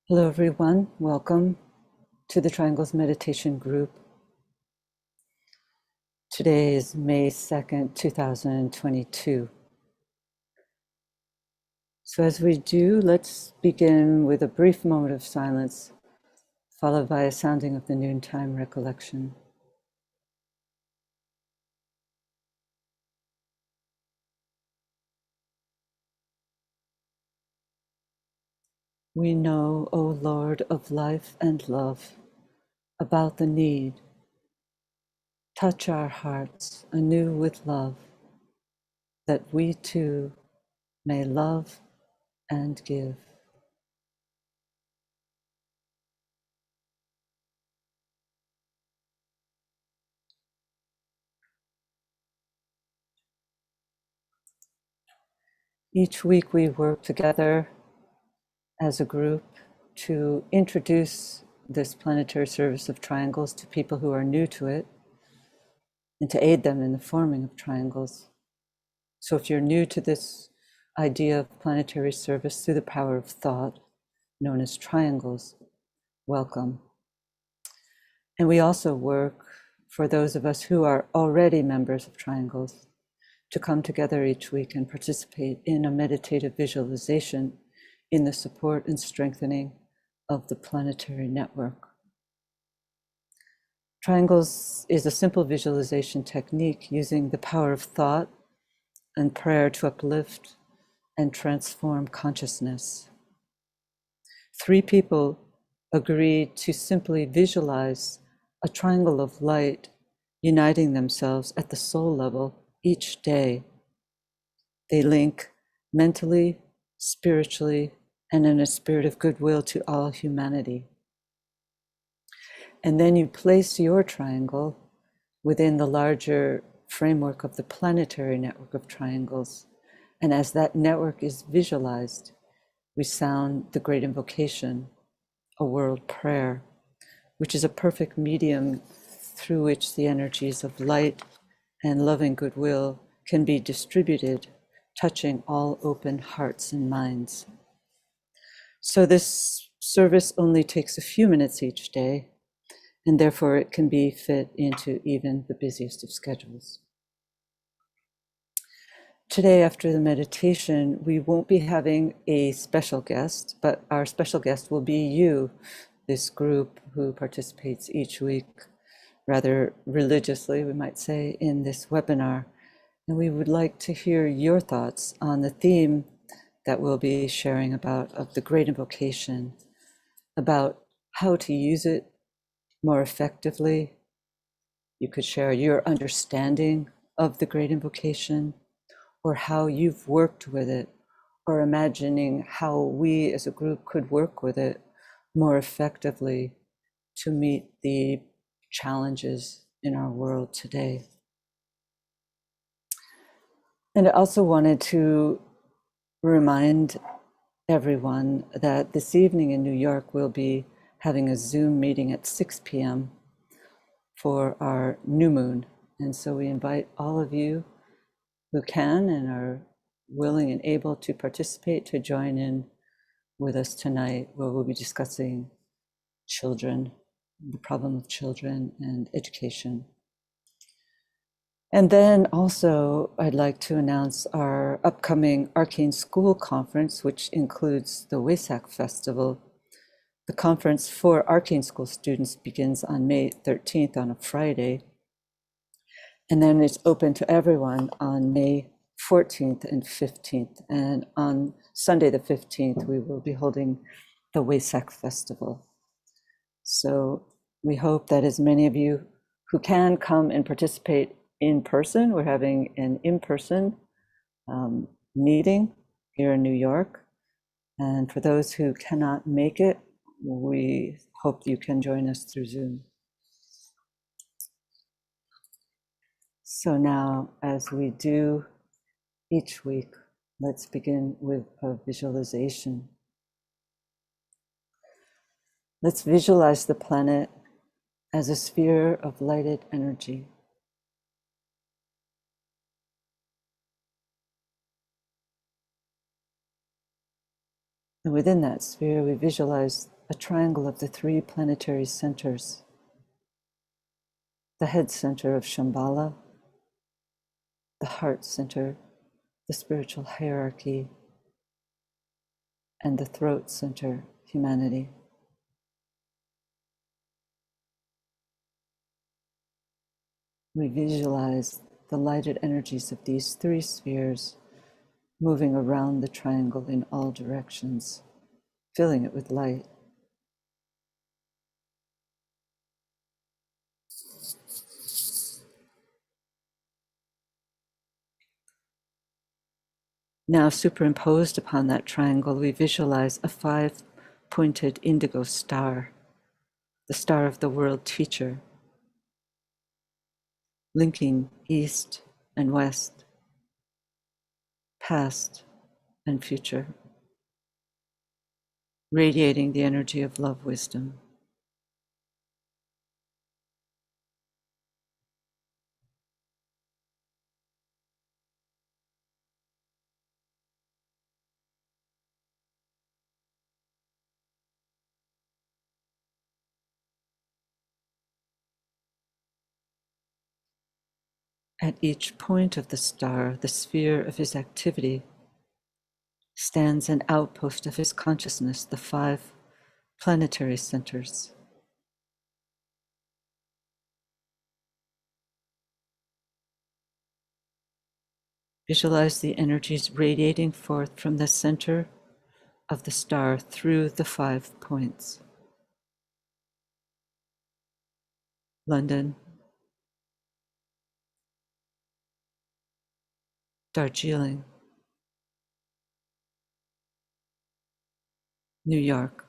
Hello, everyone. Welcome to the Triangles Meditation Group. Today is May 2nd, 2022. So as we do, let's begin with a brief moment of silence, followed by a sounding of the noontime recollection. We know, O Lord of life and love, about the need. Touch our hearts anew with love, that we too may love and give. Each week we work together as a group to introduce this planetary service of triangles to people who are new to it and to aid them in the forming of triangles. So if you're new to this idea of planetary service through the power of thought, known as triangles, welcome. And we also work for those of us who are already members of triangles to come together each week and participate in a meditative visualization in the support and strengthening of the planetary network. Triangles is a simple visualization technique using the power of thought and prayer to uplift and transform consciousness. 3 people agreed to simply visualize a triangle of light uniting themselves at the soul level each day. They link mentally, spiritually, and in a spirit of goodwill to all humanity. And then you place your triangle within the larger framework of the planetary network of triangles. And as that network is visualized, we sound the Great Invocation, a world prayer, which is a perfect medium through which the energies of light and loving goodwill can be distributed, touching all open hearts and minds. So this service only takes a few minutes each day, and therefore it can be fit into even the busiest of schedules. Today, after the meditation, we won't be having a special guest, but our special guest will be you, this group who participates each week, rather religiously, we might say, in this webinar. And we would like to hear your thoughts on the theme that we'll be sharing about of the Great Invocation, about how to use it more effectively. You could share your understanding of the Great Invocation, or how you've worked with it, or imagining how we as a group could work with it more effectively to meet the challenges in our world today. And I also wanted to remind everyone that this evening in New York, we'll be having a Zoom meeting at 6 p.m. for our new moon. And so we invite all of you who can and are willing and able to participate to join in with us tonight, where we'll be discussing children, the problem of children and education. And then also, I'd like to announce our upcoming Arcane School Conference, which includes the Wesak Festival. The conference for Arcane School students begins on May 13th on a Friday. And then it's open to everyone on May 14th and 15th. And on Sunday the 15th, we will be holding the Wesak Festival. So we hope that as many of you who can come and participate in person. We're having an in-person meeting here in New York. And for those who cannot make it, we hope you can join us through Zoom. So now, as we do each week, let's begin with a visualization. Let's visualize the planet as a sphere of lighted energy. And within that sphere, we visualize a triangle of the three planetary centers, the head center of Shambhala, the heart center, the spiritual hierarchy, and the throat center, humanity. We visualize the lighted energies of these three spheres moving around the triangle in all directions, filling it with light. Now, superimposed upon that triangle, we visualize a 5-pointed indigo star, the star of the world teacher, linking east and west, past and future, radiating the energy of love wisdom. At each point of the star, the sphere of his activity, stands an outpost of his consciousness, the 5 planetary centers. Visualize the energies radiating forth from the center of the star through the 5 points. London, Darjeeling, New York,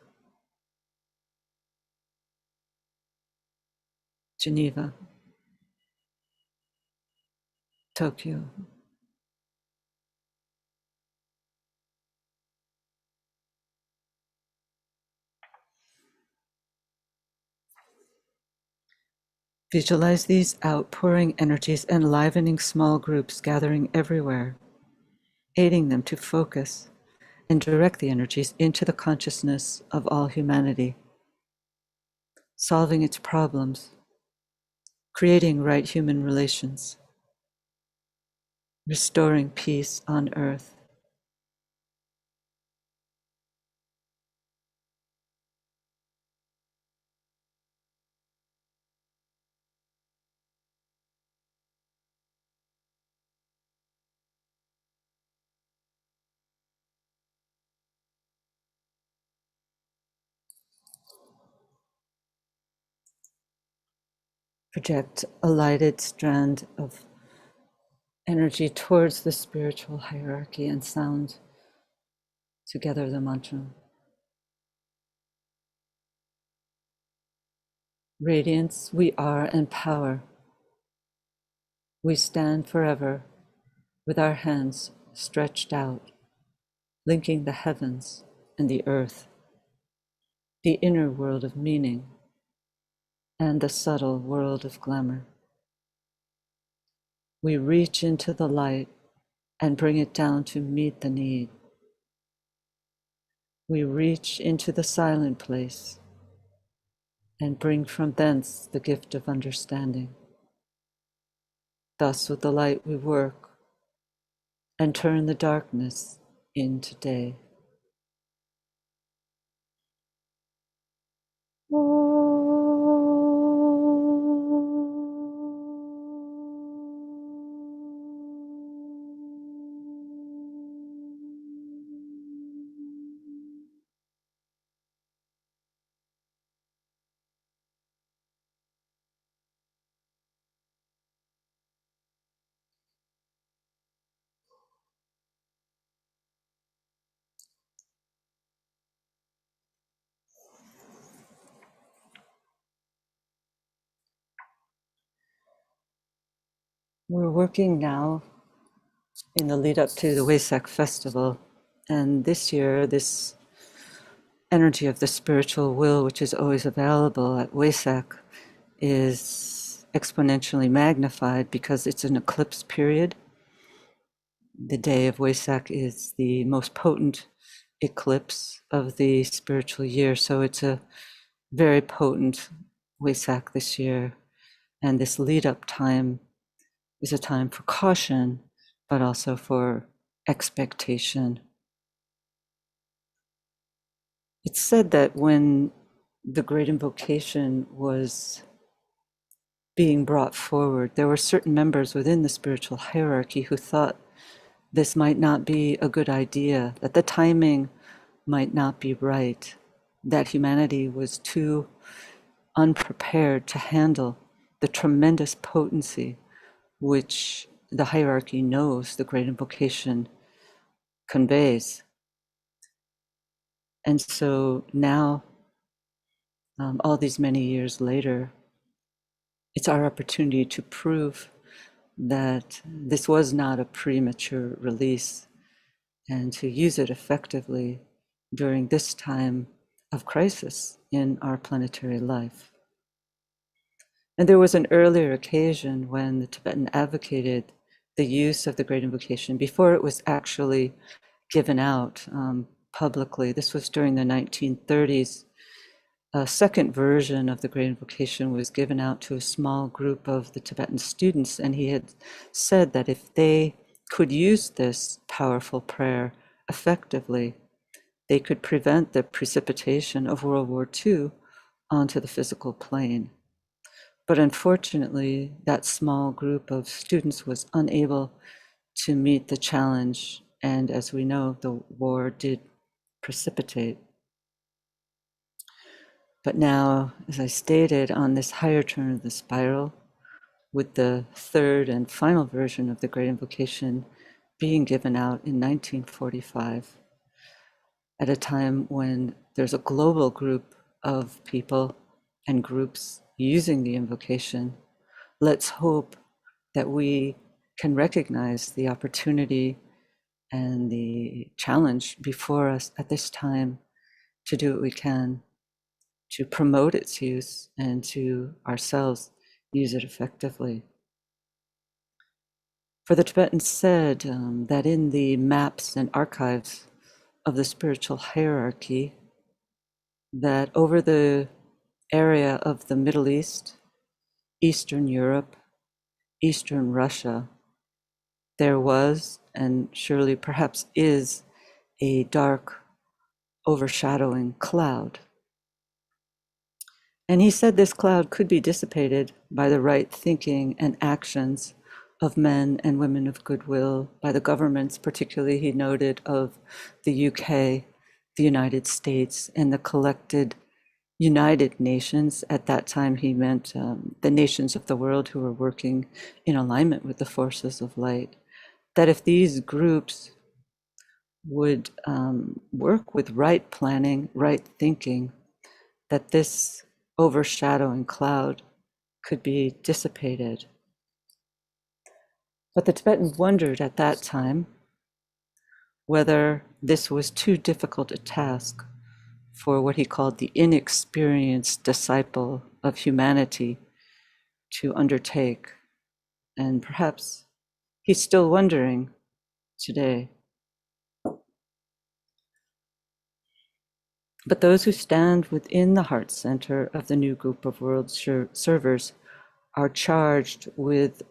Geneva, Tokyo. Visualize these outpouring energies enlivening small groups gathering everywhere, aiding them to focus and direct the energies into the consciousness of all humanity, solving its problems, creating right human relations, restoring peace on earth. Project a lighted strand of energy towards the spiritual hierarchy and sound together the mantra. Radiance, we are, and power. We stand forever with our hands stretched out, linking the heavens and the earth, the inner world of meaning and the subtle world of glamour. We reach into the light and bring it down to meet the need. We reach into the silent place and bring from thence the gift of understanding. Thus with the light we work and turn the darkness into day. We're working now in the lead up to the Wesak festival. And this year, this energy of the spiritual will, which is always available at Wesak, is exponentially magnified because it's an eclipse period. The day of Wesak is the most potent eclipse of the spiritual year. So it's a very potent Wesak this year. And this lead up time is a time for caution, but also for expectation. It's said that when the Great Invocation was being brought forward, there were certain members within the spiritual hierarchy who thought this might not be a good idea, that the timing might not be right, that humanity was too unprepared to handle the tremendous potency which the hierarchy knows the Great Invocation conveys. And so now, all these many years later, it's our opportunity to prove that this was not a premature release and to use it effectively during this time of crisis in our planetary life. And there was an earlier occasion when the Tibetan advocated the use of the Great Invocation before it was actually given out publicly. This was during the 1930s. A second version of the Great Invocation was given out to a small group of the Tibetan students, and he had said that if they could use this powerful prayer effectively, they could prevent the precipitation of World War II onto the physical plane. But unfortunately, that small group of students was unable to meet the challenge, and as we know, the war did precipitate. But now, as I stated, on this higher turn of the spiral, with the third and final version of the Great Invocation being given out in 1945, at a time when there's a global group of people and groups using the invocation, let's hope that we can recognize the opportunity and the challenge before us at this time to do what we can to promote its use and to ourselves use it effectively. For the Tibetans said that in the maps and archives of the spiritual hierarchy, that over the area of the Middle East, Eastern Europe, Eastern Russia, there was, and surely perhaps is, a dark overshadowing cloud. And he said this cloud could be dissipated by the right thinking and actions of men and women of goodwill, by the governments, particularly he noted, of the UK, the United States, and the collected United Nations. At that time, he meant the nations of the world who were working in alignment with the forces of light. That if these groups would work with right planning, right thinking, that this overshadowing cloud could be dissipated. But the Tibetans wondered at that time whether this was too difficult a task for what he called the inexperienced disciple of humanity to undertake. And perhaps he's still wondering today. But those who stand within the heart center of the new group of world servers are charged with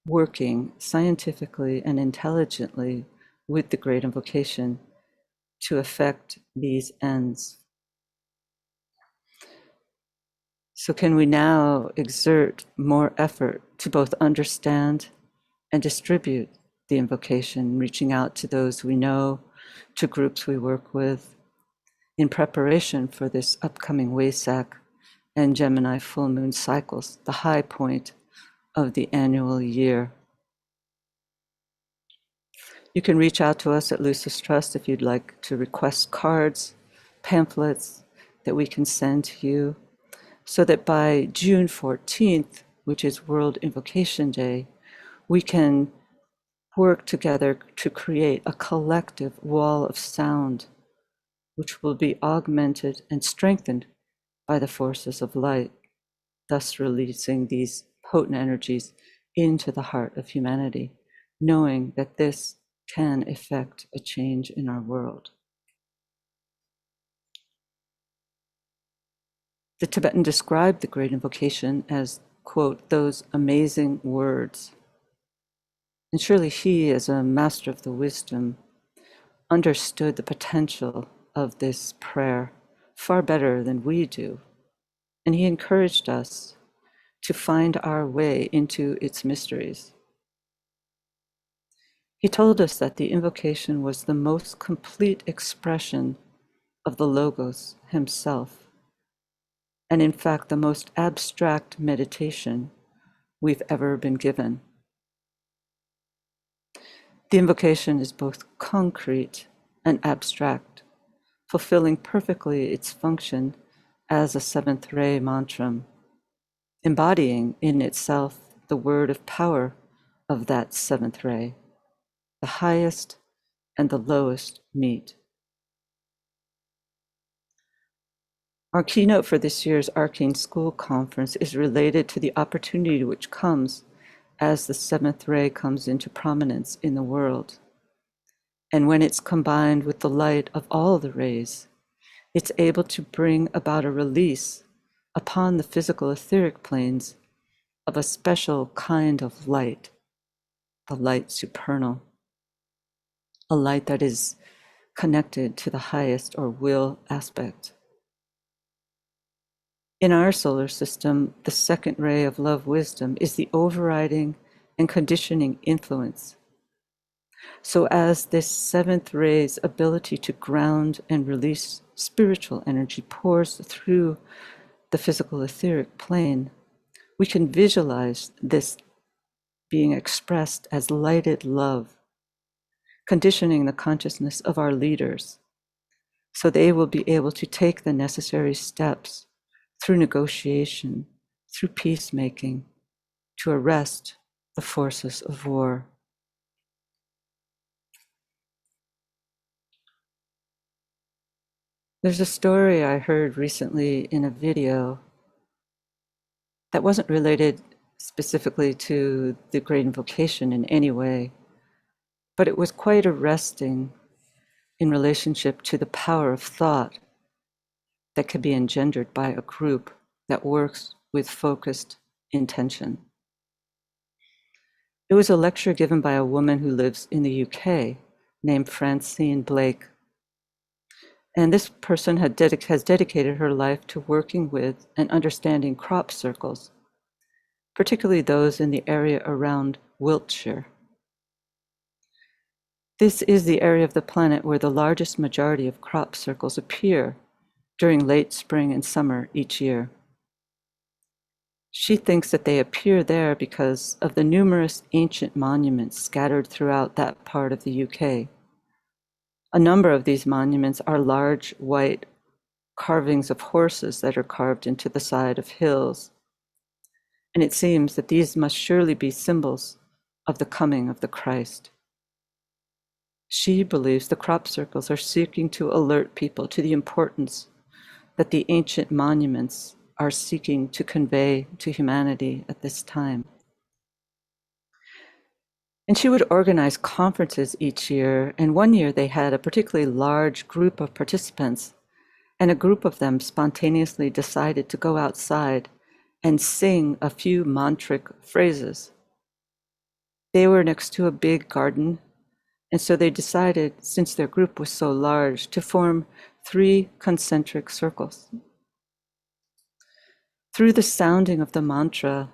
working scientifically and intelligently with the Great Invocation to effect these ends. So can we now exert more effort to both understand and distribute the invocation, reaching out to those we know, to groups we work with, in preparation for this upcoming Wesak and Gemini full moon cycles, the high point of the annual year. You can reach out to us at Lucis Trust if you'd like to request cards, pamphlets that we can send to you, so that by June 14th, which is World Invocation Day, we can work together to create a collective wall of sound, which will be augmented and strengthened by the forces of light, thus releasing these potent energies into the heart of humanity, knowing that this can effect a change in our world. The Tibetan described the Great Invocation as, quote, those amazing words. And surely he, as a master of the wisdom, understood the potential of this prayer far better than we do. And he encouraged us to find our way into its mysteries. He told us that the invocation was the most complete expression of the Logos himself, and in fact, the most abstract meditation we've ever been given. The invocation is both concrete and abstract, fulfilling perfectly its function as a seventh ray mantra, embodying in itself the word of power of that seventh ray. The highest and the lowest meet. Our keynote for this year's Arcane School Conference is related to the opportunity which comes as the seventh ray comes into prominence in the world. And when it's combined with the light of all the rays, it's able to bring about a release upon the physical etheric planes of a special kind of light, the light supernal, a light that is connected to the highest or will aspect. In our solar system, the second ray of love wisdom is the overriding and conditioning influence. So as this seventh ray's ability to ground and release spiritual energy pours through the physical etheric plane, we can visualize this being expressed as lighted love, conditioning the consciousness of our leaders, so they will be able to take the necessary steps through negotiation, through peacemaking, to arrest the forces of war. There's a story I heard recently in a video that wasn't related specifically to the Great Invocation in any way, but it was quite arresting in relationship to the power of thought that can be engendered by a group that works with focused intention. It was a lecture given by a woman who lives in the UK named Francine Blake. And this person has dedicated her life to working with and understanding crop circles, particularly those in the area around Wiltshire. This is the area of the planet where the largest majority of crop circles appear during late spring and summer each year. She thinks that they appear there because of the numerous ancient monuments scattered throughout that part of the UK. A number of these monuments are large white carvings of horses that are carved into the side of hills. And it seems that these must surely be symbols of the coming of the Christ. She believes the crop circles are seeking to alert people to the importance that the ancient monuments are seeking to convey to humanity at this time. And she would organize conferences each year, and one year they had a particularly large group of participants, and a group of them spontaneously decided to go outside and sing a few mantric phrases. They were next to a big garden, and so they decided, since their group was so large, to form 3 concentric circles. Through the sounding of the mantra,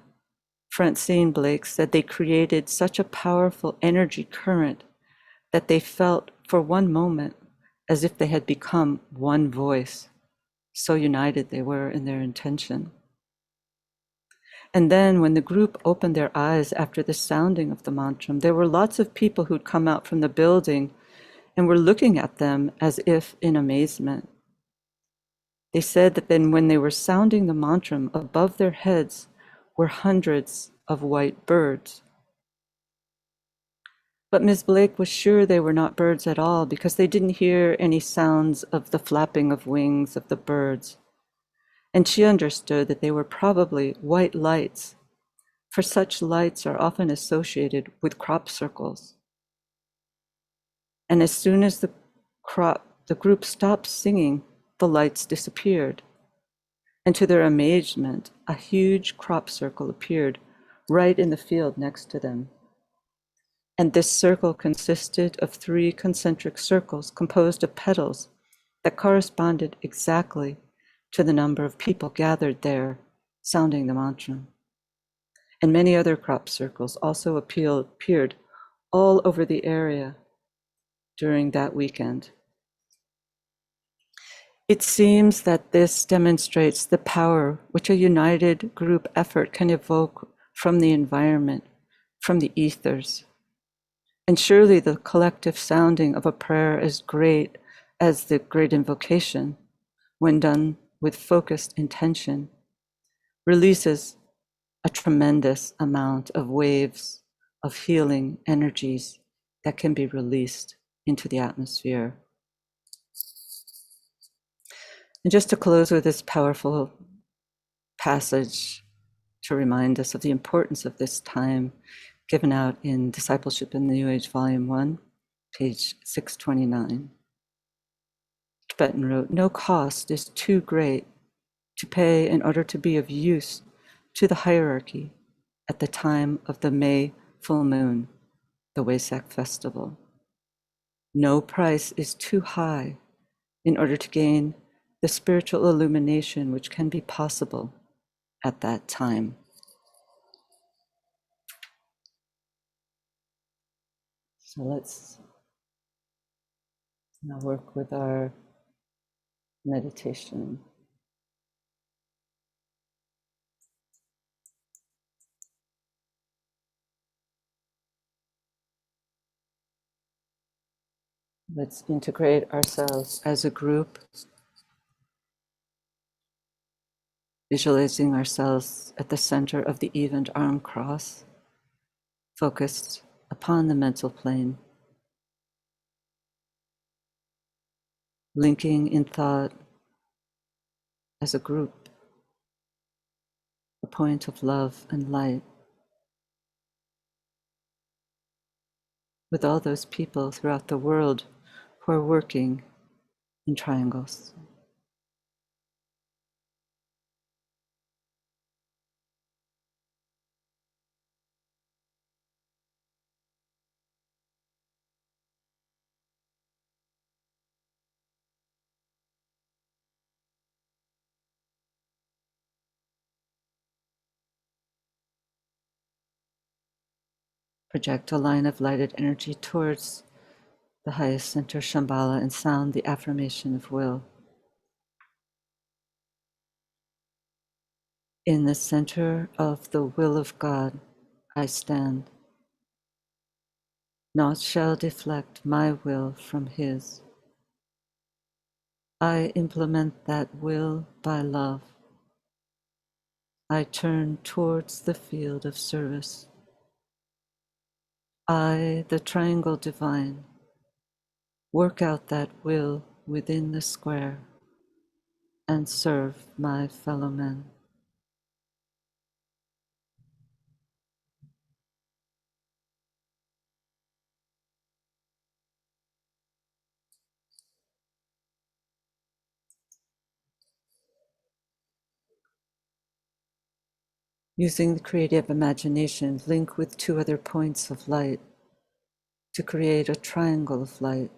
Francine Blake said they created such a powerful energy current that they felt for one moment as if they had become one voice. So united they were in their intention. And then when the group opened their eyes after the sounding of the mantra, there were lots of people who'd come out from the building and were looking at them as if in amazement. They said that then when they were sounding the mantra, above their heads were hundreds of white birds. But Ms. Blake was sure they were not birds at all because they didn't hear any sounds of the flapping of wings of the birds. And she understood that they were probably white lights, for such lights are often associated with crop circles. And as soon as the group stopped singing, the lights disappeared. And to their amazement, a huge crop circle appeared right in the field next to them. And this circle consisted of 3 concentric circles composed of petals that corresponded exactly to the number of people gathered there sounding the mantra. And many other crop circles also appeared all over the area during that weekend. It seems that this demonstrates the power which a united group effort can evoke from the environment, from the ethers. And surely the collective sounding of a prayer as great as the Great Invocation, when done with focused intention, releases a tremendous amount of waves of healing energies that can be released into the atmosphere. And just to close with this powerful passage to remind us of the importance of this time, given out in Discipleship in the New Age, Volume 1, page 629. Tibetan wrote, "No cost is too great to pay in order to be of use to the hierarchy at the time of the May full moon, the Wesak festival. No price is too high in order to gain the spiritual illumination which can be possible at that time." So let's now work with our meditation. Let's integrate ourselves as a group, visualizing ourselves at the center of the evened arm cross, focused upon the mental plane, linking in thought as a group, a point of love and light with all those people throughout the world who are working in triangles. Project a line of lighted energy towards the highest center, Shambhala, and sound the affirmation of will. In the center of the will of God, I stand. Naught shall deflect my will from His. I implement that will by love. I turn towards the field of service. I, the triangle divine, work out that will within the square and serve my fellow men. Using the creative imagination, link with 2 other points of light to create a triangle of light.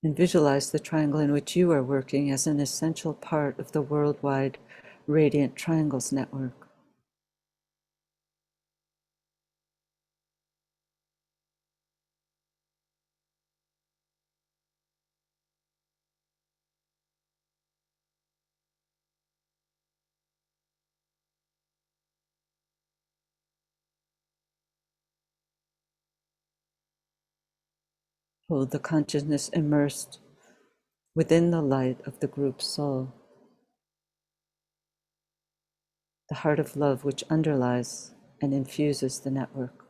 And visualize the triangle in which you are working as an essential part of the worldwide Radiant Triangles network. Hold the consciousness immersed within the light of the group soul, the heart of love which underlies and infuses the network.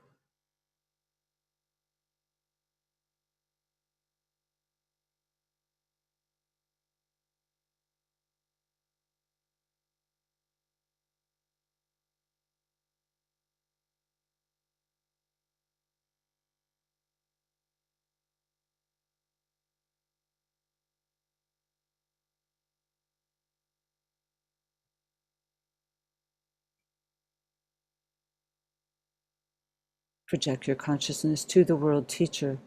Project your consciousness to the world teacher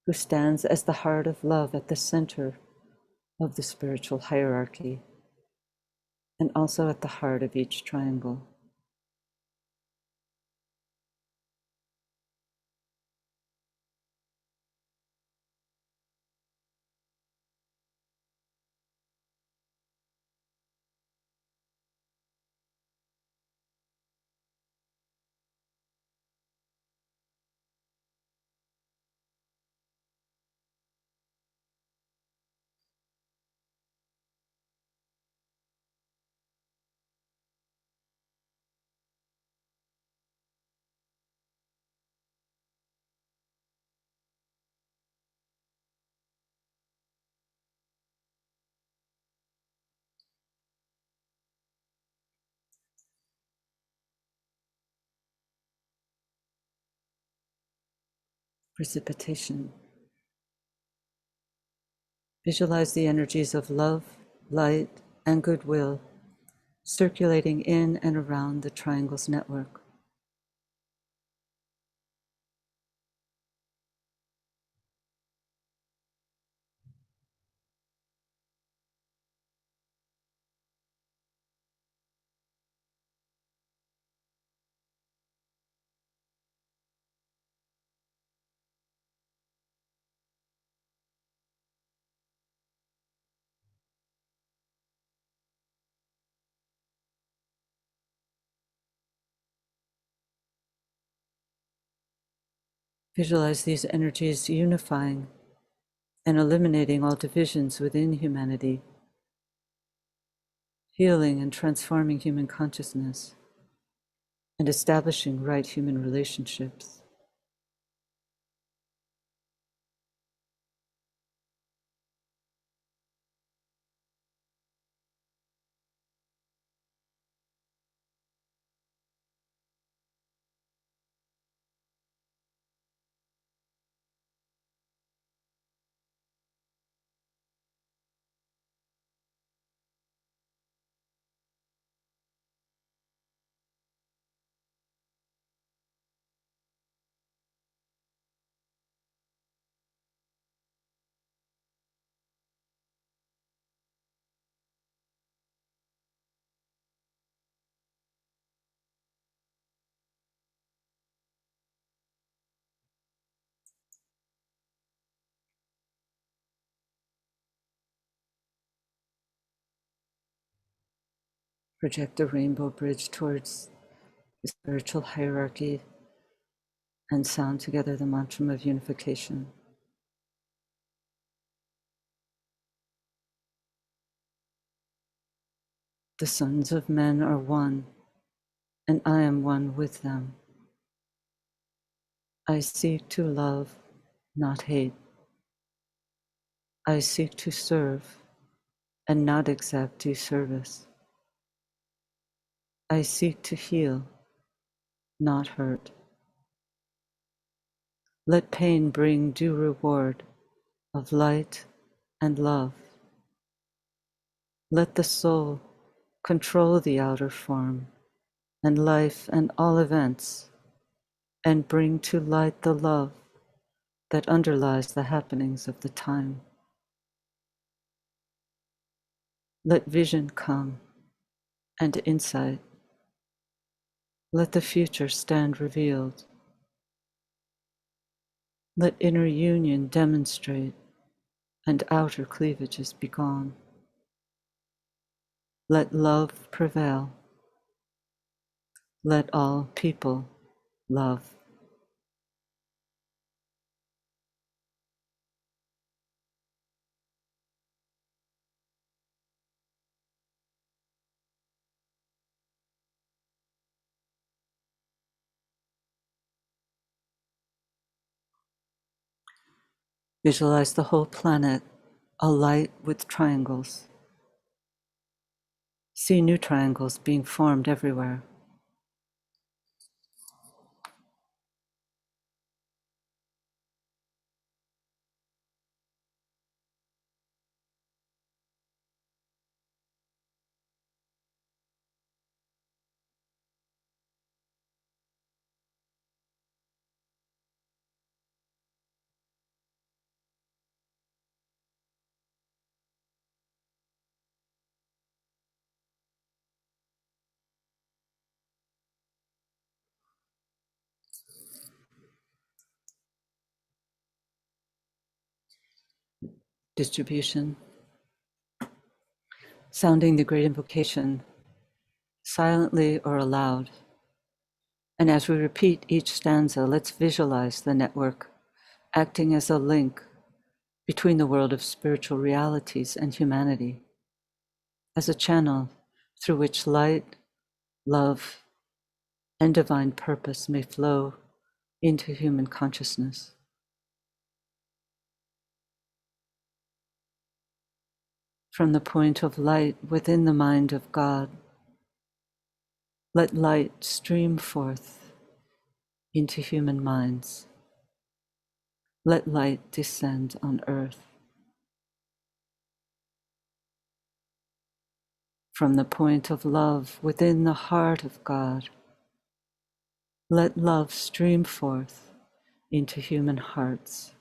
who stands as the heart of love at the center of the spiritual hierarchy and also at the heart of each triangle. Precipitation. Visualize the energies of love, light, and goodwill circulating in and around the triangle's network. Visualize these energies unifying and eliminating all divisions within humanity, healing and transforming human consciousness, and establishing right human relationships. Project a rainbow bridge towards the spiritual hierarchy and sound together the mantra of unification. The sons of men are one, and I am one with them. I seek to love, not hate. I seek to serve and not accept due service. I seek to heal, not hurt. Let pain bring due reward of light and love. Let the soul control the outer form and life and all events, and bring to light the love that underlies the happenings of the time. Let vision come and insight. Let the future stand revealed. Let inner union demonstrate and outer cleavages be gone. Let love prevail. Let all people love. Visualize the whole planet alight with triangles. See new triangles being formed everywhere. distribution. Sounding the Great Invocation, silently or aloud. And as we repeat each stanza, let's visualize the network acting as a link between the world of spiritual realities and humanity, as a channel through which light, love, and divine purpose may flow into human consciousness. From the point of light within the mind of God, let light stream forth into human minds. Let light descend on earth. From the point of love within the heart of God, let love stream forth into human hearts.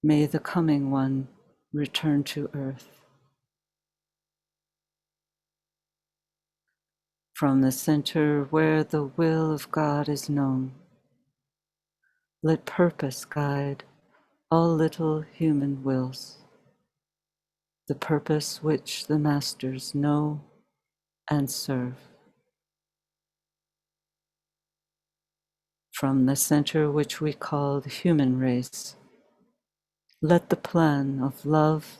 May the coming one return to earth. From the center where the will of God is known, let purpose guide all little human wills, the purpose which the masters know and serve. From the center which we call the human race, let the plan of love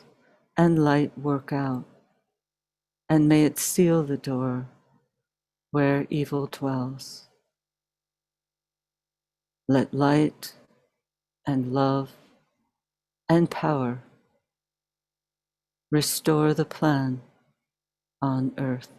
and light work out, and may it seal the door where evil dwells. Let light and love and power restore the plan on earth.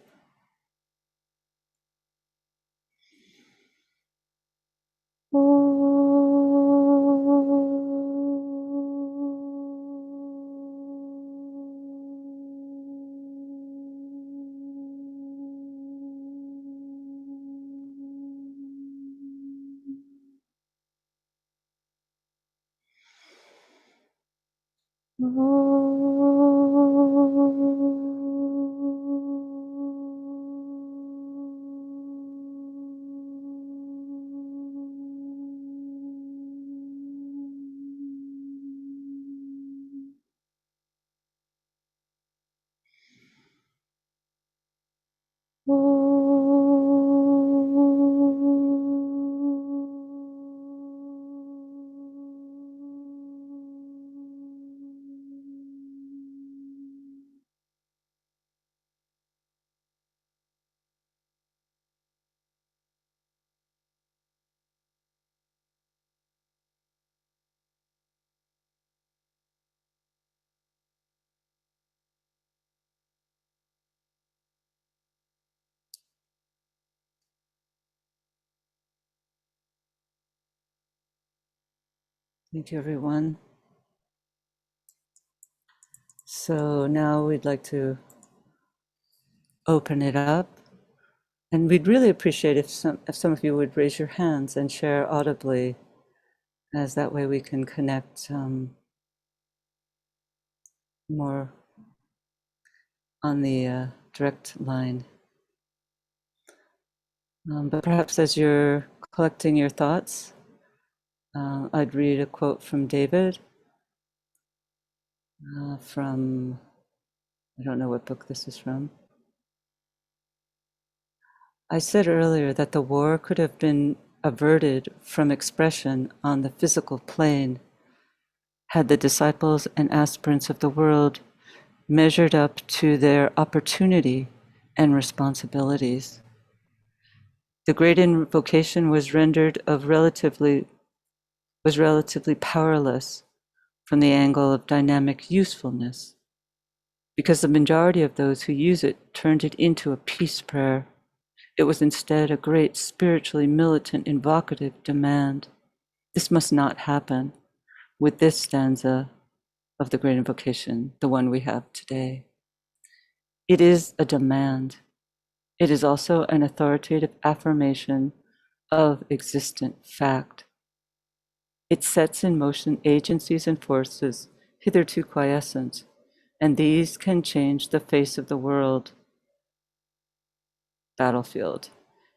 Thank you, everyone. So now we'd like to open it up, and we'd really appreciate if some of you would raise your hands and share audibly, as that way we can connect more on the direct line. But perhaps as you're collecting your thoughts, I'd read a quote from David from, I don't know what book this is from. I said earlier that the war could have been averted from expression on the physical plane had the disciples and aspirants of the world measured up to their opportunity and responsibilities. The Great Invocation was relatively powerless from the angle of dynamic usefulness, because the majority of those who use it turned it into a peace prayer. It was instead a great spiritually militant invocative demand. This must not happen with this stanza of the Great Invocation, the one we have today. It is a demand. It is also an authoritative affirmation of existent fact. It sets in motion agencies and forces hitherto quiescent, and these can change the face of the world. Battlefield.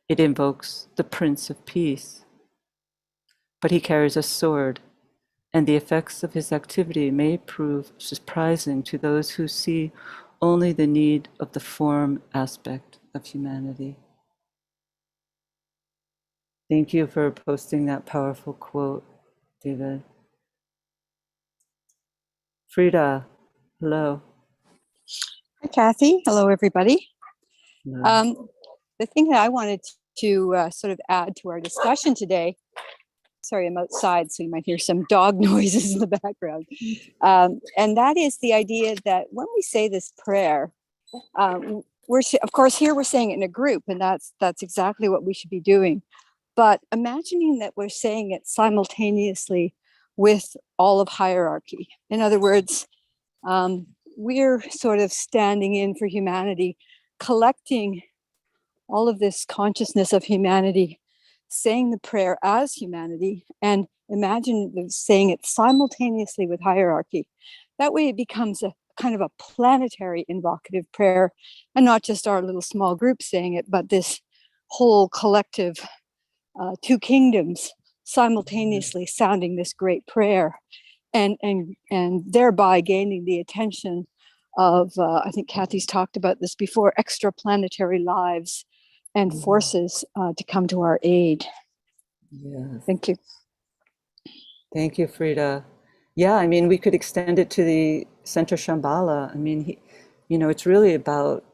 It invokes the Prince of Peace, but he carries a sword and the effects of his activity may prove surprising to those who see only the need of the form aspect of humanity. Thank you for posting that powerful quote, David. Frida, hello. Hi, Kathy. Hello, everybody. Hello. The thing that I wanted to sort of add to our discussion today, sorry, I'm outside, so you might hear some dog noises in the background. And that is the idea that when we say this prayer, of course, here we're saying it in a group, and that's exactly what we should be doing. But imagining that we're saying it simultaneously with all of hierarchy. In other words, we're sort of standing in for humanity, collecting all of this consciousness of humanity, saying the prayer as humanity, and imagine saying it simultaneously with hierarchy. That way it becomes a kind of a planetary invocative prayer, and not just our little small group saying it, but this whole collective two kingdoms simultaneously sounding this great prayer, and thereby gaining the attention of I think Kathy's talked about this before, extraplanetary lives and forces to come to our aid. Yes. Thank you. Thank you, Frida. Yeah, I mean, we could extend it to the center Shambhala. I mean, it's really about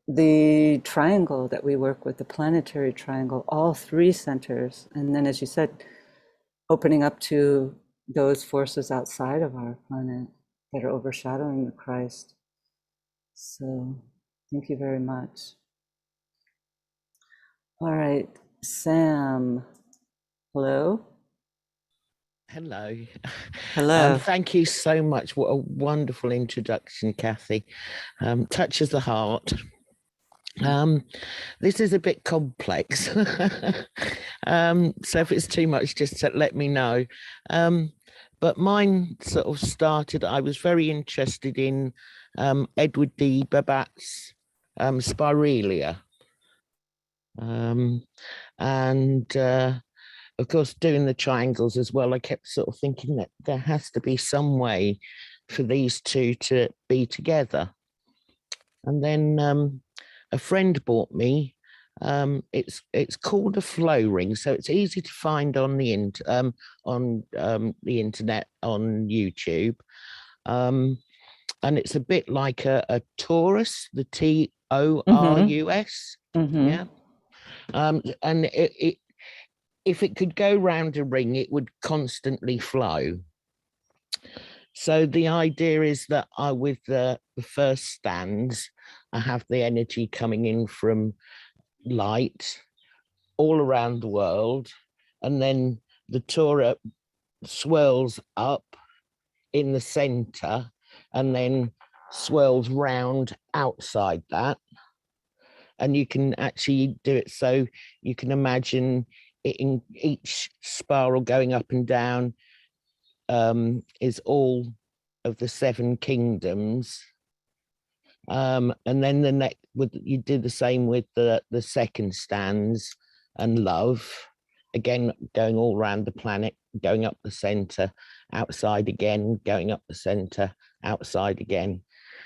the triangle that we work with, the planetary triangle, all three centers. And then, as you said, opening up to those forces outside of our planet that are overshadowing the Christ. So thank you very much. All right, Sam, hello. Hello. Hello. Thank you so much. What a wonderful introduction, Kathy. Touches the heart. This is a bit complex. So if it's too much, just let me know. But mine sort of started, I was very interested in Edward D. Babat's Spirelia. Of course, doing the triangles as well, I kept sort of thinking that there has to be some way for these two to be together. And then a friend bought me, it's called a flow ring, so it's easy to find on the internet, on YouTube. And it's a bit like a torus, the Torus. Yeah. And if it could go round a ring, it would constantly flow. So the idea is that with the first stands, I have the energy coming in from light all around the world, and then the Torah swirls up in the center and then swirls round outside that. And you can actually do it so you can imagine it in each spiral going up and down is all of the seven kingdoms. And then the next, you do the same with the second stands and love, again going all around the planet, going up the center, outside again, going up the center, outside again,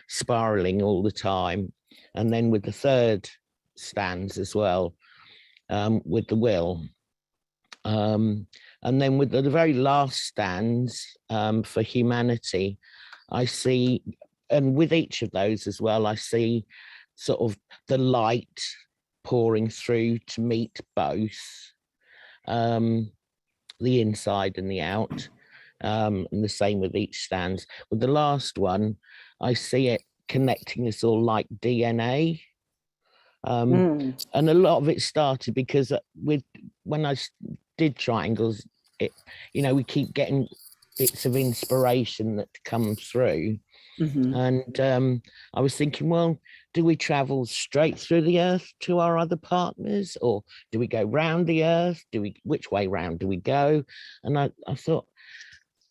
spiraling all the time. And then with the third stands as well, with the will. And then with the very last stands for humanity, I see, and with each of those as well, I see sort of the light pouring through to meet both the inside and the out, and the same with each stands. With the last one, I see it connecting us all like DNA. And a lot of it started because when I did triangles, we keep getting bits of inspiration that come through. And I was thinking, well, do we travel straight through the earth to our other partners, or do we go round the earth? Which way round do we go? And I thought,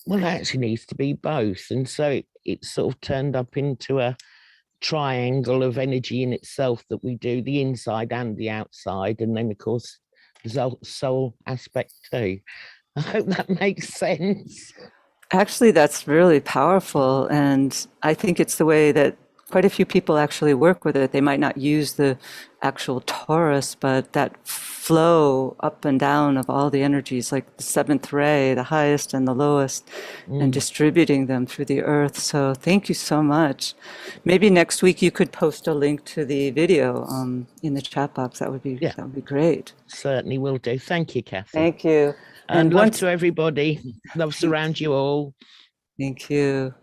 well, it actually needs to be both. And so it sort of turned up into a triangle of energy in itself, that we do the inside and the outside, and then of course the soul aspect too. I hope that makes sense. Actually, that's really powerful. And I think it's the way that quite a few people actually work with it. They might not use the actual torus, but that flow up and down of all the energies, like the seventh ray, the highest and the lowest, and distributing them through the earth. So thank you so much. Maybe next week you could post a link to the video in the chat box. That would be Yeah, great. certainly will do. Thank you, Kathy. Thank you. And love to everybody. Love surround you all. Thank you.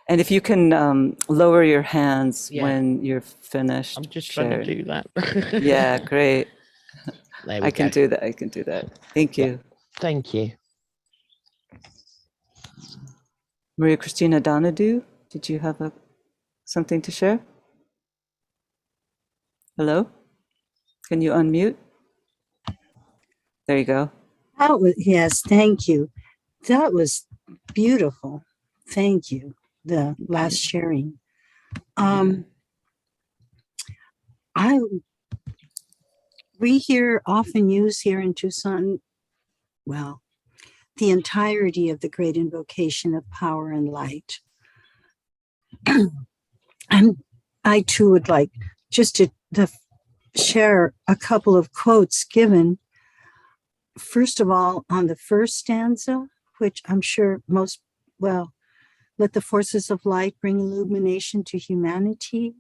And if you can lower your hands Yeah. when you're finished. I'm just trying to do that. Yeah, great. There we I go. can do that. I can do that. Thank you. Yeah. Thank you. Maria Christina Donadue, did you have something to share? Hello? Can you unmute? There you go. Yes, thank you. That was beautiful. Thank you. The last sharing. We often use here in Tucson, well, the entirety of the Great Invocation of Power and Light. And I too would like just to share a couple of quotes given. First of all, on the first stanza, which I'm sure let the forces of light bring illumination to humanity.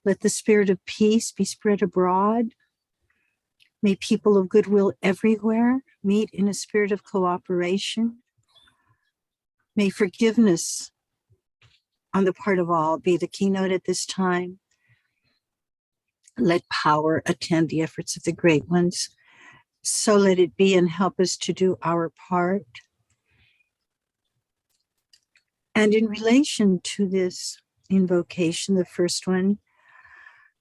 Let the spirit of peace be spread abroad. May people of goodwill everywhere meet in a spirit of cooperation. May forgiveness on the part of all be the keynote at this time. Let power attend the efforts of the great ones. So let it be, and help us to do our part. And in relation to this invocation, the first one,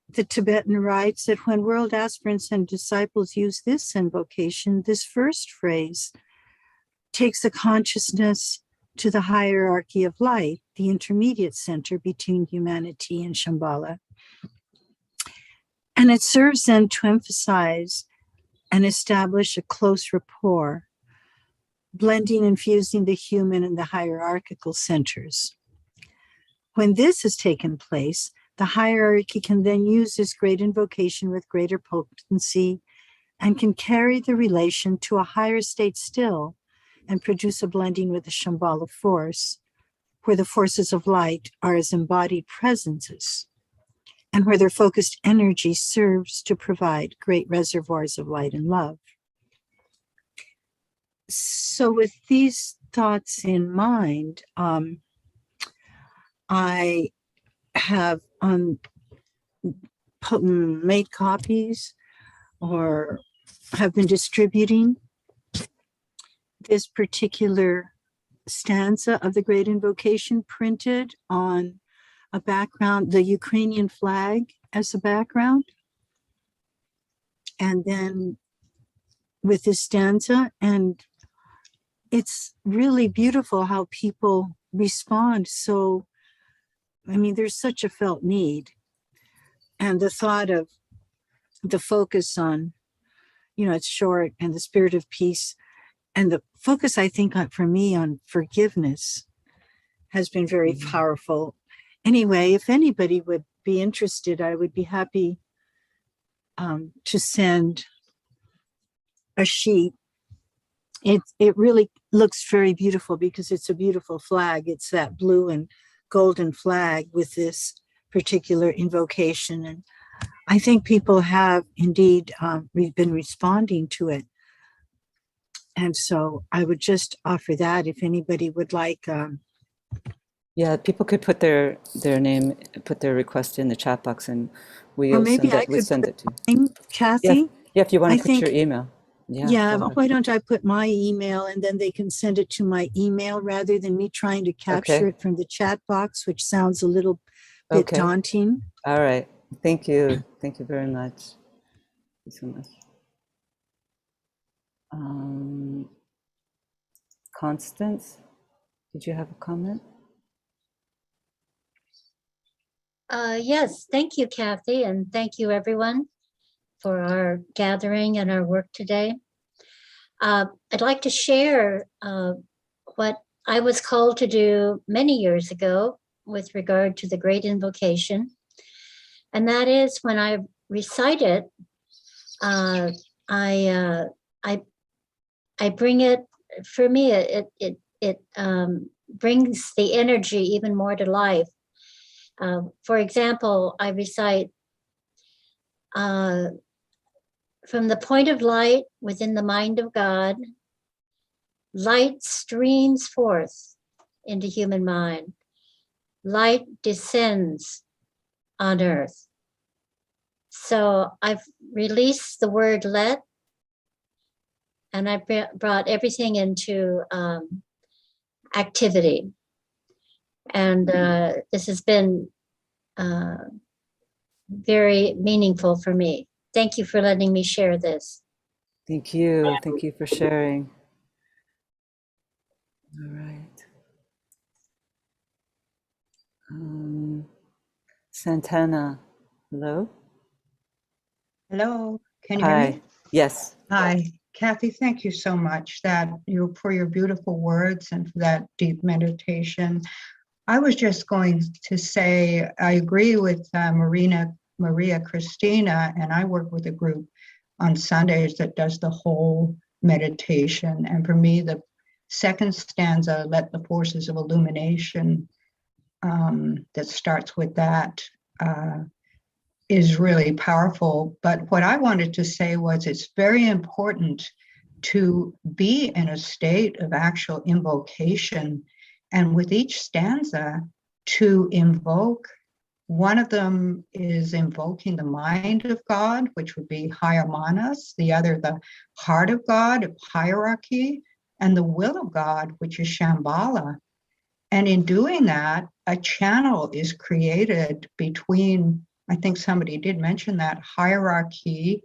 the Tibetan writes that when world aspirants and disciples use this invocation, this first phrase takes the consciousness to the hierarchy of light, the intermediate center between humanity and Shambhala. And it serves then to emphasize and establish a close rapport, blending and fusing the human and the hierarchical centers. When this has taken place, the hierarchy can then use this great invocation with greater potency and can carry the relation to a higher state still and produce a blending with the Shambhala force, where the forces of light are as embodied presences and where their focused energy serves to provide great reservoirs of light and love. So with these thoughts in mind, I have made copies or have been distributing this particular stanza of the Great Invocation printed on a background, the Ukrainian flag as a background. And then with this stanza, and it's really beautiful how people respond. So, I mean, there's such a felt need. And the thought of the focus on, it's short, and the spirit of peace, and the focus, I think, for me on forgiveness has been very powerful. Anyway, if anybody would be interested, I would be happy to send a sheet. It really looks very beautiful because it's a beautiful flag. It's that blue and golden flag with this particular invocation. And I think people have indeed been responding to it. And so I would just offer that if anybody would like. Yeah, people could put their name, put their request in the chat box, and we'll send it to you. Kathy? Yeah, if you want to put your email. Yeah, why don't I put my email and then they can send it to my email rather than me trying to capture it from the chat box, which sounds a little bit daunting. All right. Thank you. Thank you very much. Thank you so much. Constance, did you have a comment? Yes, thank you, Kathy, and thank you, everyone, for our gathering and our work today. I'd like to share what I was called to do many years ago with regard to the Great Invocation. And that is when I recite it, I bring it, for me, it brings the energy even more to life. For example, I recite, from the point of light within the mind of God, light streams forth into human mind. Light descends on earth. So I've released the word let, and I brought everything into activity. And this has been very meaningful for me. Thank you for letting me share this. Thank you. Thank you for sharing. All right. Santana, hello? Hello, can you hear Hi. me? Yes. Hi, Kathy, thank you so much for your beautiful words and for that deep meditation. I was just going to say, I agree with Maria Christina, and I work with a group on Sundays that does the whole meditation. And for me, the second stanza, let the forces of illumination, that starts with that, is really powerful. But what I wanted to say was it's very important to be in a state of actual invocation, and with each stanza to invoke. One of them is invoking the mind of God, which would be higher manas, the other the heart of God, hierarchy, and the will of God, which is Shambhala. And in doing that, a channel is created between, I think somebody did mention that, hierarchy,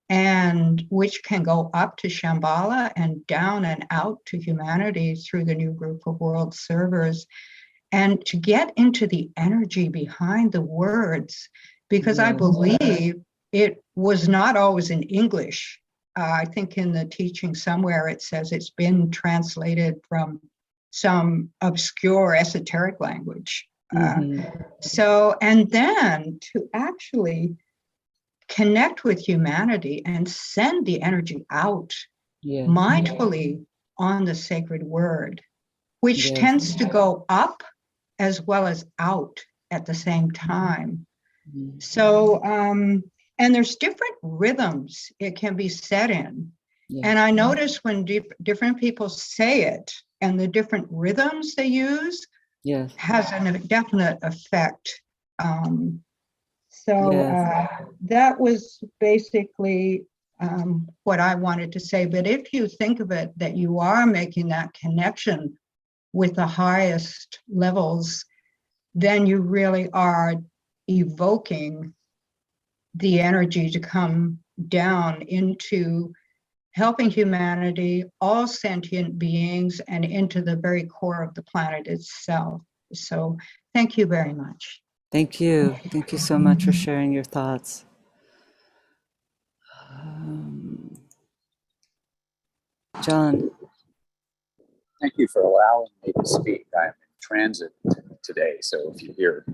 and which can go up to Shambhala and down and out to humanity through the new group of world servers. And to get into the energy behind the words, because I believe it was not always in English. I think in the teaching somewhere it says it's been translated from some obscure esoteric language. So, and then to actually connect with humanity and send the energy out mindfully on the sacred word, which tends to go up as well as out at the same time. So, and there's different rhythms it can be set in. And I notice when different people say it and the different rhythms they use has a definite effect. That was basically what I wanted to say. But if you think of it, that you are making that connection with the highest levels, then you really are evoking the energy to come down into helping humanity, all sentient beings, and into the very core of the planet itself. So thank you very much. Thank you. Thank you so much for sharing your thoughts. John. Thank you for allowing me to speak. I'm in transit today, so if you hear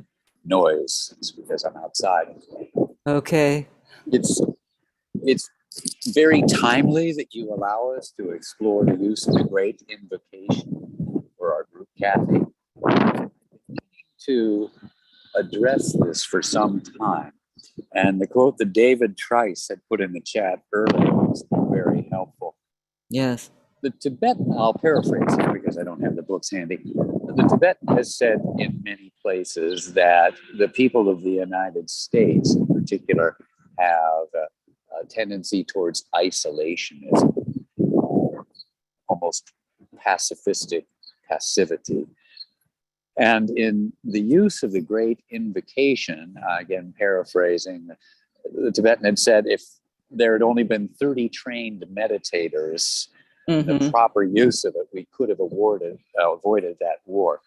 noise, it's because I'm outside. Okay. It's very timely that you allow us to explore the use of the Great Invocation for our group, Kathy. To address this for some time. And the quote that David Trice had put in the chat earlier was very helpful. Yes. The Tibetan, I'll paraphrase here because I don't have the books handy. The Tibetan has said in many places that the people of the United States in particular have a tendency towards isolationism, almost pacifistic passivity. And in the use of the Great Invocation, again paraphrasing, the Tibetan had said if there had only been 30 trained meditators, the proper use of it, we could have avoided that war.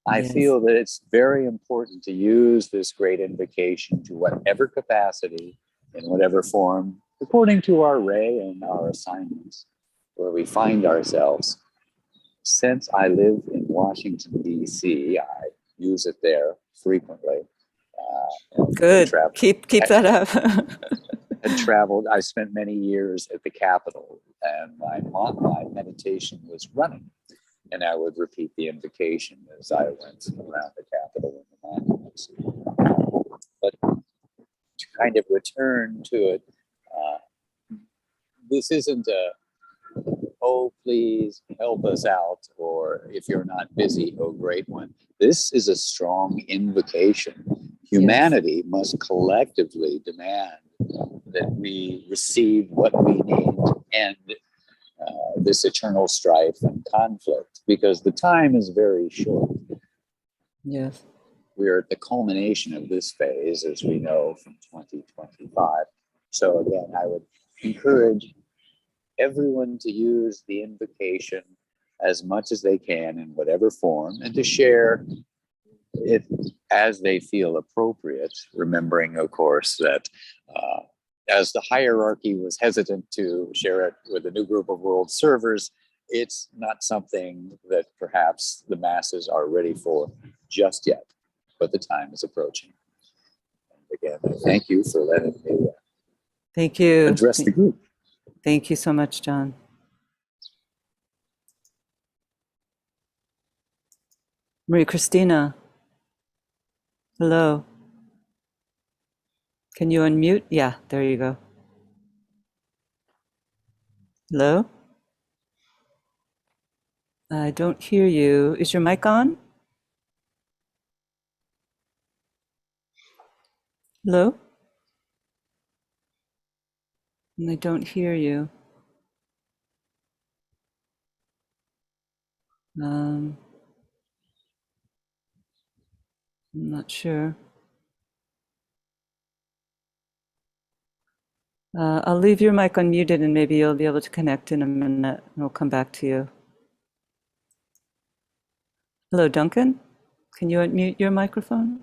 I feel that it's very important to use this Great Invocation to whatever capacity, in whatever form, according to our ray and our assignments, where we find ourselves. since I live in Washington, D.C., I use it there frequently. And Good. travel- Keep that up. and traveled. I spent many years at the Capitol, and my meditation was running. And I would repeat the invocation as I went around the Capitol and the monuments. But to kind of return to it, this isn't a, oh, please help us out, or if you're not busy, oh, great one. This is a strong invocation. Humanity must collectively demand that we receive what we need and this eternal strife and conflict, because the time is very short. Yes. We're at the culmination of this phase, as we know, from 2025. So again, I would encourage everyone to use the invocation as much as they can in whatever form, and to share it as they feel appropriate, remembering, of course, that as the hierarchy was hesitant to share it with a new group of world servers, it's not something that perhaps the masses are ready for just yet, but the time is approaching. And again, I thank you for letting me Thank you. address the group. Thank you so much, John. Maria Christina. Hello. Can you unmute? Yeah, there you go. Hello? I don't hear you. Is your mic on? Hello? I don't hear you. I'm not sure. I'll leave your mic unmuted and maybe you'll be able to connect in a minute and we'll come back to you. Hello, Duncan. Can you unmute your microphone?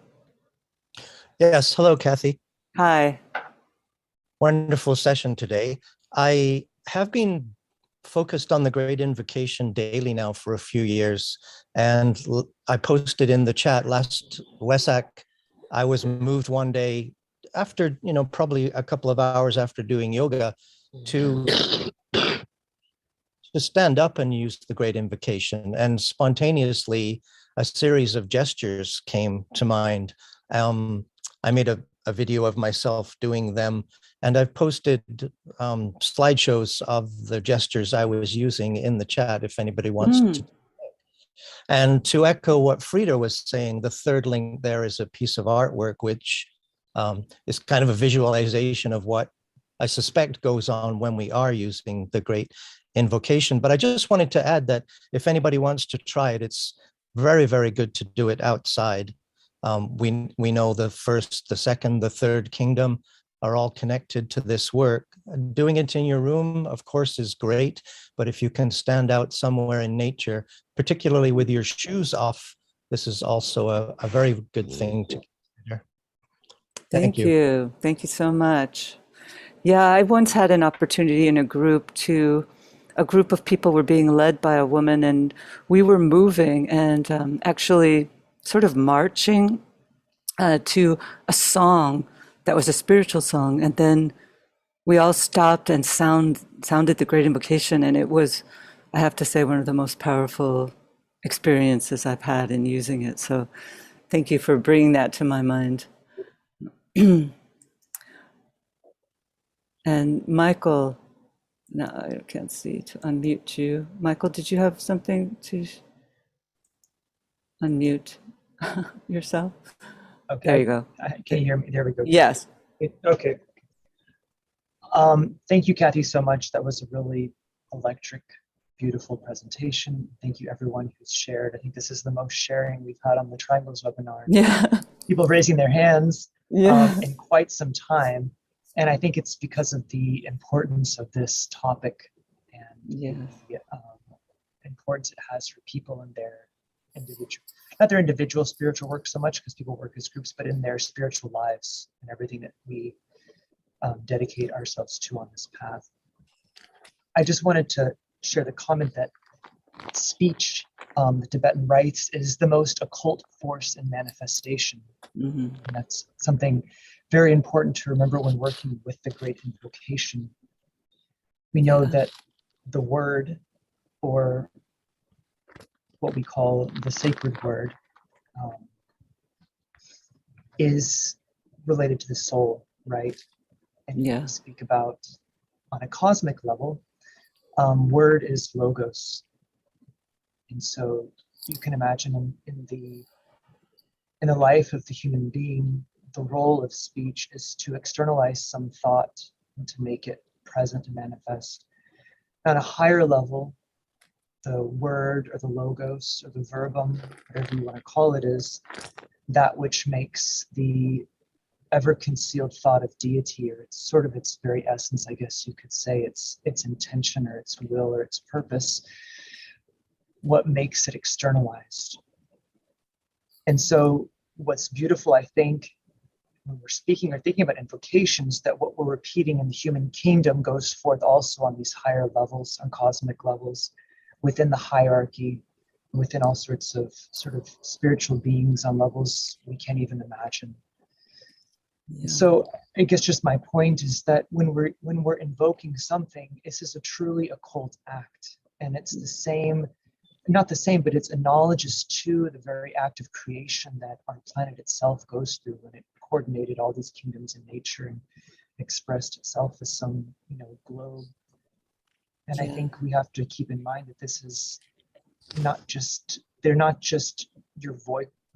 Yes, hello, Kathy. Hi. Wonderful session today. I have been focused on the Great Invocation daily now for a few years, and I posted in the chat last Wesak, I was moved one day after, probably a couple of hours after doing yoga to stand up and use the Great Invocation, and spontaneously a series of gestures came to mind. I made a video of myself doing them, and I've posted slideshows of the gestures I was using in the chat if anybody wants to. And to echo what Frida was saying, the third link there is a piece of artwork which is kind of a visualization of what I suspect goes on when we are using the Great Invocation. But I just wanted to add that if anybody wants to try it, it's very, very good to do it outside. We know the first, the second, the third kingdom are all connected to this work. Doing it in your room, of course, is great, but if you can stand out somewhere in nature, particularly with your shoes off, this is also a very good thing to consider. Thank you. Thank you so much. Yeah, I once had an opportunity in a group of people were being led by a woman, and we were moving and actually sort of marching to a song that was a spiritual song. And then we all stopped and sounded the Great Invocation. And it was, I have to say, one of the most powerful experiences I've had in using it. So thank you for bringing that to my mind. And Michael, no, I can't see to unmute you. Michael, did you have something to unmute yourself? Okay. There you go. Can you hear me? There we go. Yes. Okay. Thank you, Kathy, so much. That was a really electric, beautiful presentation. Thank you, everyone who's shared. I think this is the most sharing we've had on the Triangles webinar. Yeah. People raising their hands Yeah. in quite some time. And I think it's because of the importance of this topic and the importance it has for people in their individual, not their individual spiritual work so much, because people work as groups, but in their spiritual lives and everything that we dedicate ourselves to on this path. I just wanted to share the comment that speech, the Tibetan writes, is the most occult force in manifestation. Mm-hmm. And that's something very important to remember when working with the Great Invocation. We know that the word, or what we call the sacred word, is related to the soul, right? And we speak about, on a cosmic level, word is logos. And so you can imagine in the life of the human being, the role of speech is to externalize some thought and to make it present and manifest. At a higher level, the word or the logos or the verbum, whatever you want to call it, is that which makes the ever concealed thought of deity, or it's sort of its very essence, I guess you could say, its intention or its will or its purpose, what makes it externalized. And so what's beautiful, I think, when we're speaking or thinking about invocations, that what we're repeating in the human kingdom goes forth also on these higher levels, on cosmic levels, within the hierarchy, within all sorts of sort of spiritual beings on levels we can't even imagine. Yeah. So I guess just my point is that when we're invoking something, this is a truly occult act, and it's the same, not the same, but it's analogous to the very act of creation that our planet itself goes through when it coordinated all these kingdoms in nature and expressed itself as some, globe. And I think we have to keep in mind that this is they're not just your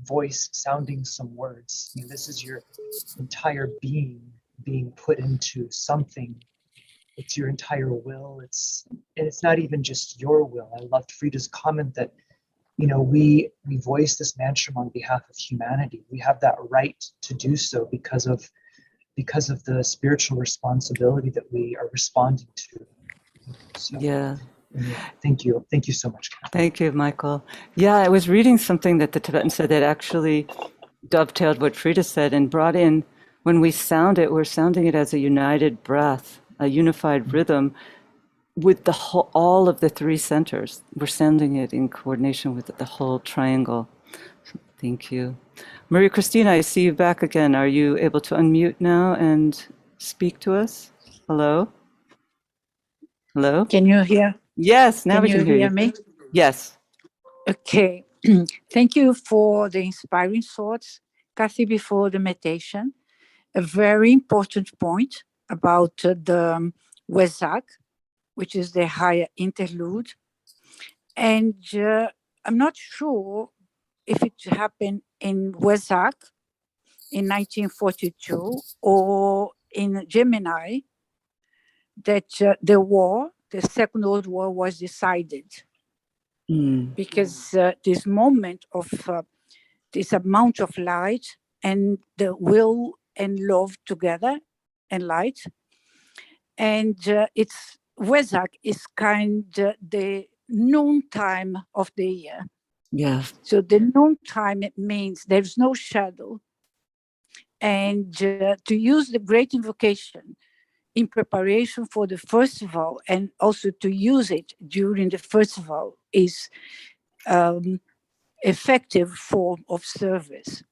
voice sounding some words. This is your entire being put into something. It's your entire will. And it's not even just your will. I loved Frida's comment that, we voice this mantra on behalf of humanity. We have that right to do so because of the spiritual responsibility that we are responding to. So, thank you so much, Kathy. Thank you, Michael. Yeah, I was reading something that the Tibetan said that actually dovetailed what Frida said and brought in, when we sound it, we're sounding it as a united breath, a unified rhythm with all of the three centers. We're sounding it in coordination with the whole triangle. So thank you. Maria Christina, I see you back again. Are you able to unmute now and speak to us? Hello? Hello? Can you hear? Yes, now we can hear you. Me? Yes. Okay. Thank you for the inspiring thoughts, Kathy, before the meditation. A very important point about the Wesak, which is the higher interlude. And I'm not sure if it happened in Wesak in 1942 or in Gemini that the Second World War was decided. Because this moment of this amount of light and the will and love together and light, and it's Wesak is kind of the noon time of the year. Yeah. So the noon time, it means there's no shadow, and to use the Great Invocation in preparation for the festival, and also to use it during the festival, is effective form of service.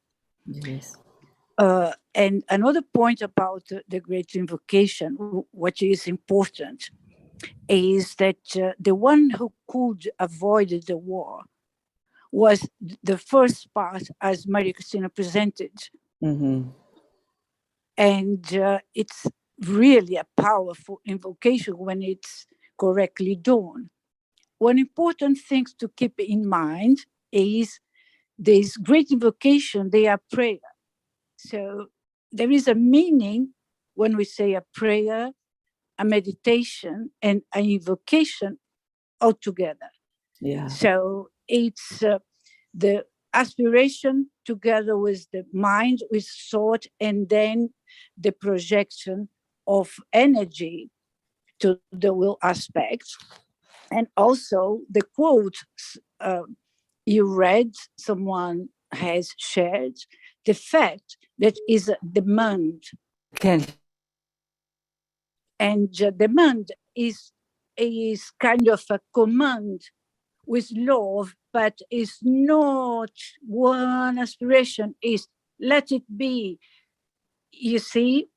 Yes. And another point about the Great Invocation, what is important, is that the one who could avoid the war was the first part, as Maria Christina presented. Mm-hmm. And it's really a powerful invocation when it's correctly done. One important thing to keep in mind is this Great Invocation, they are prayer. So there is a meaning when we say a prayer, a meditation, and an invocation all together. Yeah. So it's the aspiration together with the mind, with thought, and then the projection of energy to the will aspect. And also the quote you read, someone has shared, the fact that is a demand. And demand is kind of a command with love, but it's not one aspiration, is let it be. You see,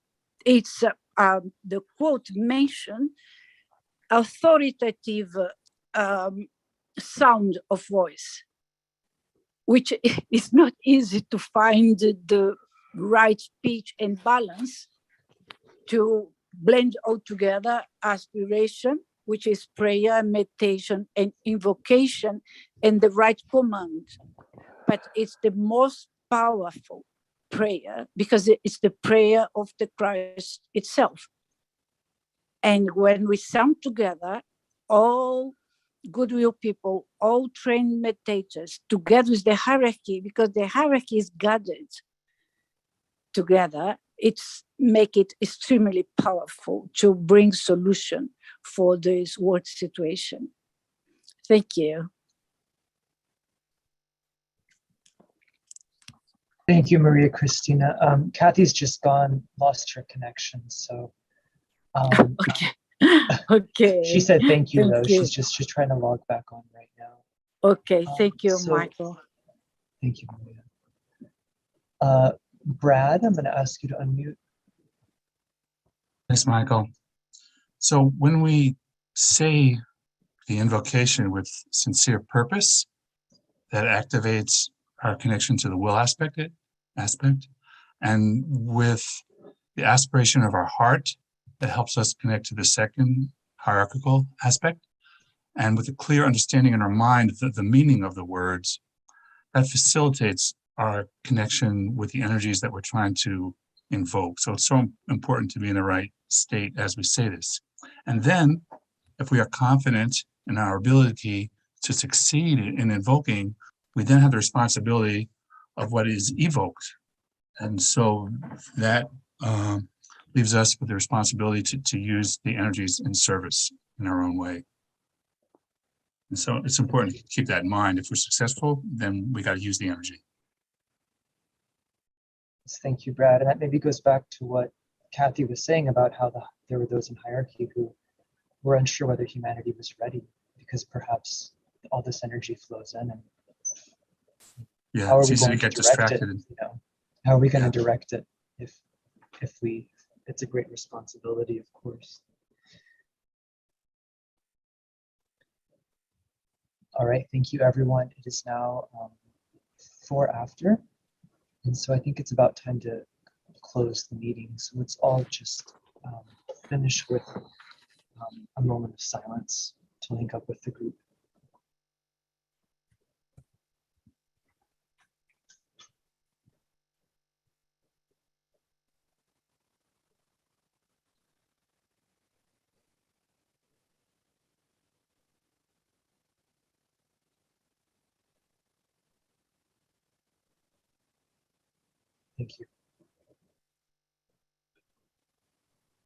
it's the quote mentioned authoritative sound of voice, which is not easy to find the right pitch and balance to blend all together aspiration, which is prayer, meditation, and invocation, and the right command. But it's the most powerful prayer because it's the prayer of the Christ itself. And when we sound together, all goodwill people, all trained meditators, together with the hierarchy, because the hierarchy is gathered together, it's make it extremely powerful to bring solution for this world situation. Thank you. Thank you, Maria Christina. Kathy's just gone, lost her connection. So Okay. Okay. She said thank you, though. You. She's trying to log back on right now. Okay, thank you, Michael. Thank you, Maria. Brad, I'm going to ask you to unmute. Thanks, Michael. So when we say the invocation with sincere purpose, that activates our connection to the will aspect, and with the aspiration of our heart, that helps us connect to the second hierarchical aspect, and with a clear understanding in our mind of the meaning of the words, that facilitates our connection with the energies that we're trying to invoke. So it's so important to be in the right state as we say this. And then, if we are confident in our ability to succeed in invoking, we then have the responsibility of what is evoked. And so that leaves us with the responsibility to use the energies in service in our own way. And so it's important to keep that in mind. If we're successful, then we got to use the energy. Thank you, Brad. And that maybe goes back to what Kathy was saying about how there were those in hierarchy who were unsure whether humanity was ready, because perhaps all this energy flows in, and how are we going to direct it? You know, how are we going to direct it if it's a great responsibility, of course. All right, thank you, everyone. It is now 4 after, and so I think it's about time to close the meeting. So let's all just finish with a moment of silence to link up with the group. Thank you.